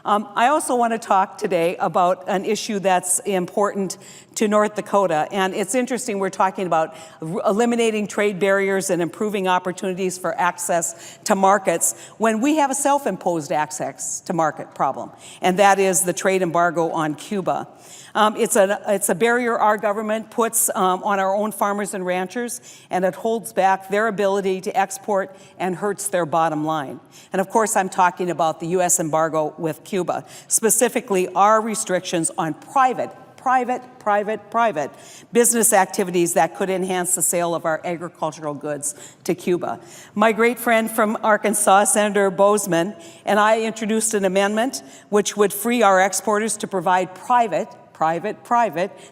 I also want to talk today about an issue that's important to North Dakota. And it's interesting, we're talking about eliminating trade barriers and improving opportunities for access to markets when we have a self-imposed access to market problem, and that is the trade embargo on Cuba. It's a barrier our government puts on our own farmers and ranchers, and it holds back their ability to export and hurts their bottom line. And of course, I'm talking about the U.S. embargo with Cuba, specifically our restrictions on private business activities that could enhance the sale of our agricultural goods to Cuba. My great friend from Arkansas, Senator Boozman, and I introduced an amendment which would free our exporters to provide private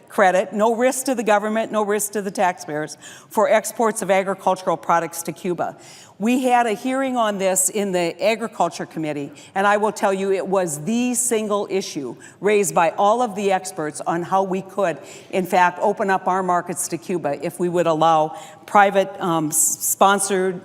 credit, no risk to the government, no risk to the taxpayers, for exports of agricultural products to Cuba. We had a hearing on this in the Agriculture Committee, and I will tell you it was the single issue raised by all of the experts on how we could, in fact, open up our markets to Cuba if we would allow private sponsored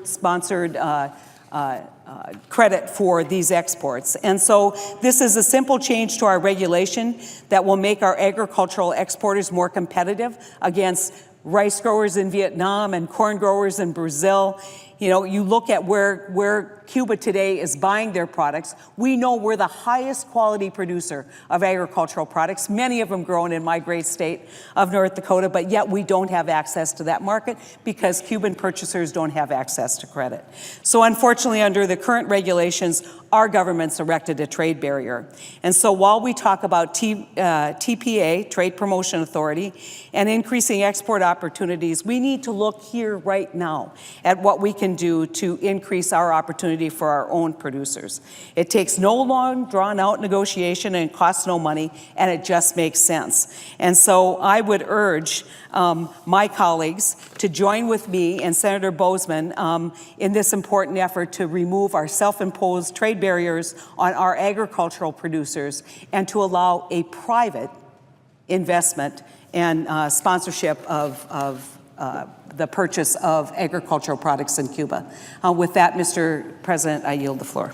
credit for these exports. And so this is a simple change to our regulation that will make our agricultural exporters more competitive against rice growers in Vietnam and corn growers in Brazil. You know, you look at where Cuba today is buying their products. We know we're the highest quality producer of agricultural products, many of them grown in my great state of North Dakota, but yet we don't have access to that market because Cuban purchasers don't have access to credit. So unfortunately, under the current regulations, our government's erected a trade barrier. And so while we talk about TPA, Trade Promotion Authority, and increasing export opportunities, we need to look here right now at what we can do to increase our opportunity for our own producers. It takes no long, drawn-out negotiation and costs no money, and it just makes sense. And so I would urge my colleagues to join with me and Senator Boozman in this important effort to remove our self-imposed trade barriers on our agricultural producers and to allow a private investment and sponsorship of the purchase of agricultural products in Cuba. With that, Mr. President, I yield the floor.